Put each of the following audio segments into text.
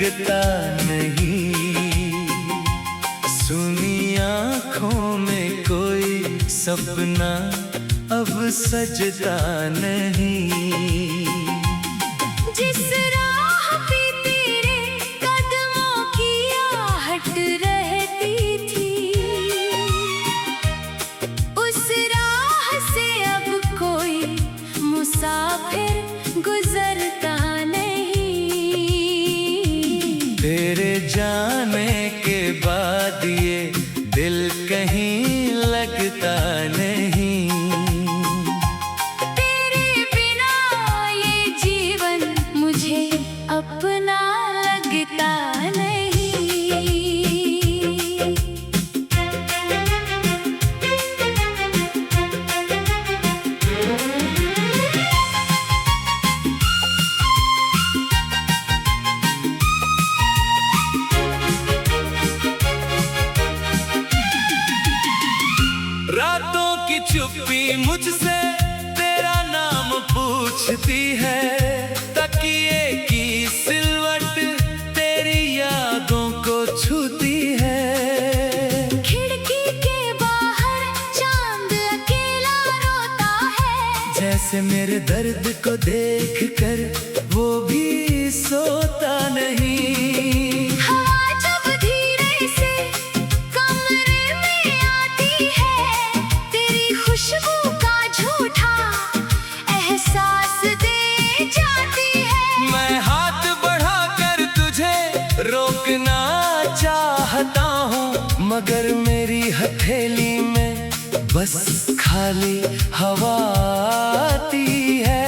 लगता नहीं। सुनी आँखों में कोई सपना अब सजता नहीं। जिस राह पे तेरे कदमों की आहट रहती थी, उस राह से अब कोई मुसाफिर गुजरता नहीं। तेरे जाने के बाद ये दिल कहीं लगता नहीं। तेरे बिना ये जीवन मुझे अपना लगता नहीं। रातों की चुप्पी मुझसे तेरा नाम पूछती है। तकिए की सिलवट तेरी यादों को छूती है। खिड़की के बाहर चांद अकेला रोता है, जैसे मेरे दर्द को देखकर वो भी सोता नहीं। हवा जब धीरे से कमरे में आती है, तेरी खुशबू का झूठा एहसास दे जाती है। मैं हाथ बढ़ाकर तुझे रोकना चाहता हूँ, मगर मेरी हथेली में बस खाली हवा आती है।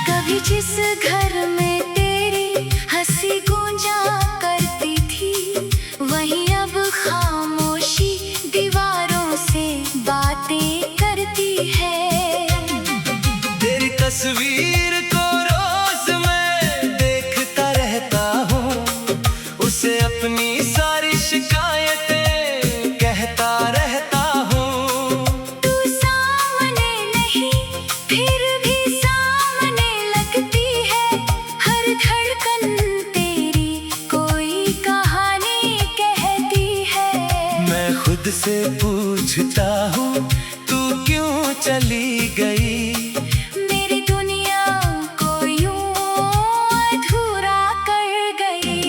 कभी जिस घर में तेरी हंसी गूंजा करती थी, वहीं अब खामोशी दीवारों से बातें करती है। तेरी तस्वीर को रोज मैं देखता रहता हूँ, उसे अपनी सारी शिकायतें कहता रहता हूँ। तू सामने नहीं फिर भी सामने लगती है, हर धड़कन तेरी कोई कहानी कहती है। मैं खुद से पूछता हूँ तू क्यों चली गई। मेरी दुनिया को यूं अधूरा कर गई।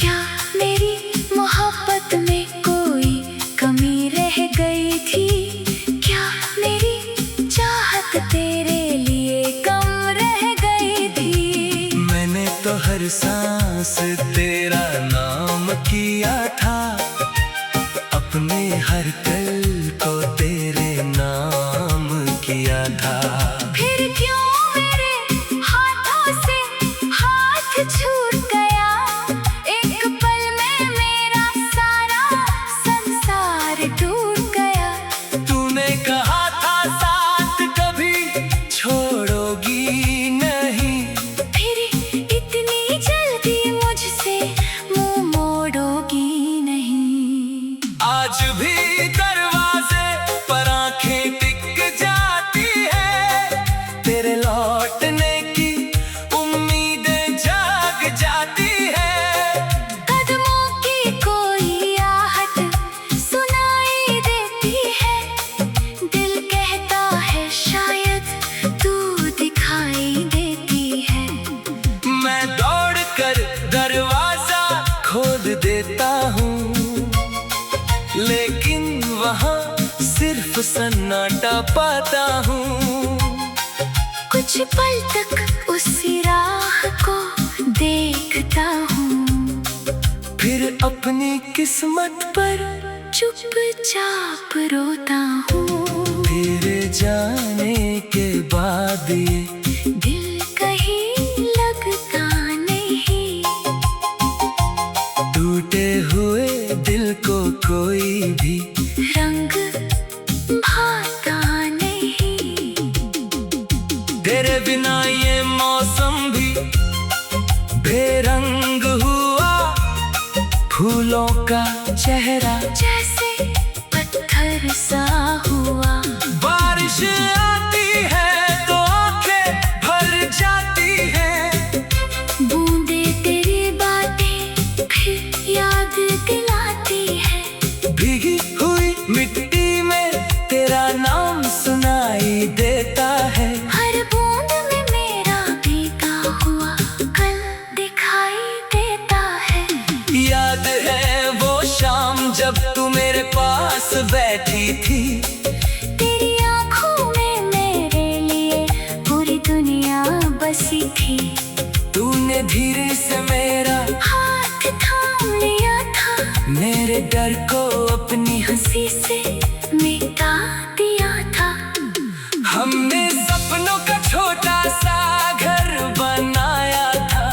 क्या मेरी मोहब्बत में कोई कमी रह गई थी? क्या मेरी चाहत तेरे लिए कम रह गई थी? मैंने तो हर सांस तेरा नाम किया था, अपने हर पल को तेरे नाम किया था। फिर क्यों मेरे हाथों से हाथ छूट गया? एक पल में मेरा सारा संसार टूट गया। तूने कहा था साथ कभी छोड़ोगी नहीं, फिर इतनी जल्दी मुझसे मुंह मोड़ोगी नहीं। आज भी दरवाजे पर आंखें टिक जाती है, तेरे लौटने की उम्मीदें जाग जाती है। कदमों की कोई आहट सुनाई देती है, दिल कहता है शायद तू दिखाई देती है। मैं दौड़ कर दरवाजा खोल देता हूँ, लेकिन वहाँ सिर्फ सन्नाटा पाता हूँ। कुछ पल तक उसी राह को देखता हूँ, फिर अपनी किस्मत पर चुपचाप रोता हूँ। तेरे जाने के बाद ये दिल कहीं लगता नहीं, टूटे हुए दिल को कोई भी रंग भाता नहीं। तेरे बिना ये मौसम भी बेरंग हुआ, फूलों का चेहरा जैसे पत्थर सा हुआ। बारिश आती है तो आंखें तूने धीरे से मेरा हाथ थाम लिया था, मेरे डर को अपनी हंसी से मिटा दिया था। हमने सपनों का छोटा सा घर बनाया था,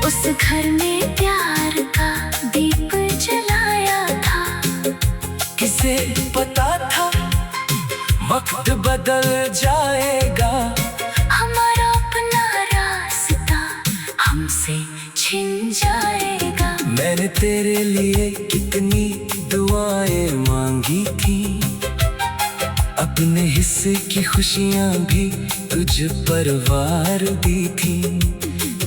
उस घर में प्यार का दीप जलाया था। किसे पता था वक्त बदल जाएगा, हमारा अपना रास्ता हमसे छिन जाएगा। मैंने तेरे लिए कितनी दुआएं मांगी थी, अपने हिस्से की खुशियां भी तुझ पर वार दी थी।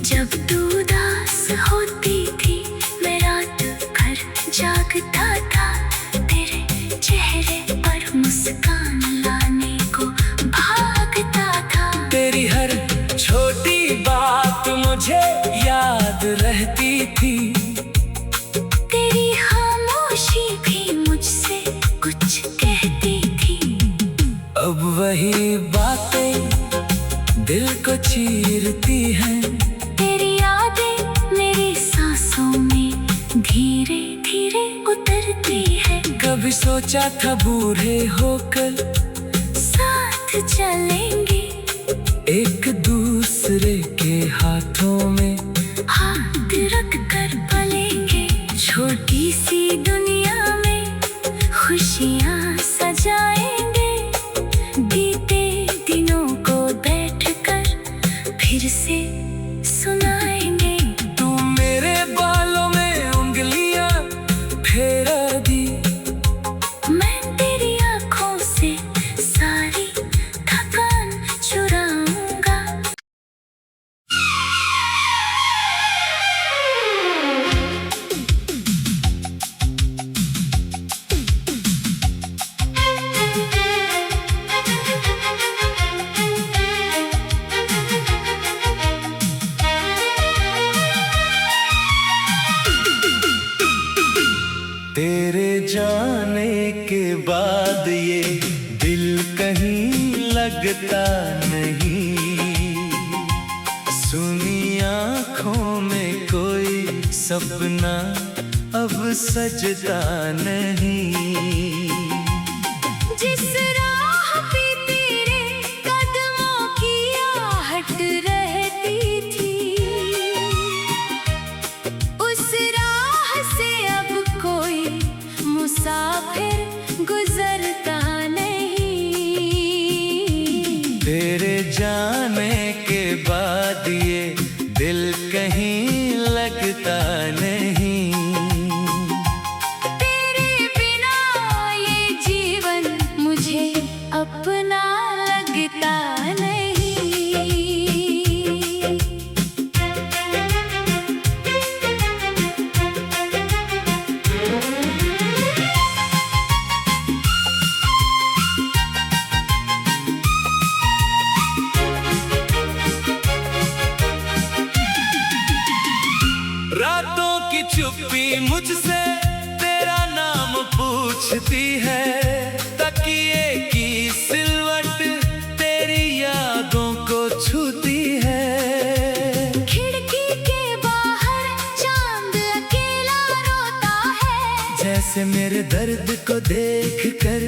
जब तू उदास होती थी मैं रात भर जागता था, तेरे चेहरे पर मुस्कान लाने को भागता था। तेरी हर छोटी बात मुझे याद रहती थी, तेरी खामोशी भी मुझसे कुछ कहती थी। अब वही बातें दिल को चीरती हैं, तेरी यादें मेरी सांसों में धीरे धीरे उतरती है। कभी सोचा था बूढ़े होकर साथ चलेंगे, एक दूसरे के हाथों में हाथ रख कर पलेंगे। छोटी सी दुनिया में खुशियाँ सजाएंगे, बीते दिनों को बैठकर फिर से सुनाएंगे। तू मेरे बालों में उंगलियां फेरा दी, मैं तेरी आँखों से सारी थकान चुराऊंगा। तेरे जाने के बाद ये दिल कहीं लगता नहीं, सुनी आँखों में कोई सपना अब सजता नहीं। जिस राह पे तेरे कदमों की आहट रहती थी, उस राह से अब कोई मुसाफिर गुजरता नहीं। तेरे जाने के बाद ये दिल कहीं लगता नहीं, तेरे बिना ये जीवन मुझे अपना लगता नहीं। रातों की चुप्पी मुझसे तेरा नाम पूछती है, तकिए की सिलवट तेरी यादों को छूती है। खिड़की के बाहर चांद अकेला रोता है, जैसे मेरे दर्द को देख कर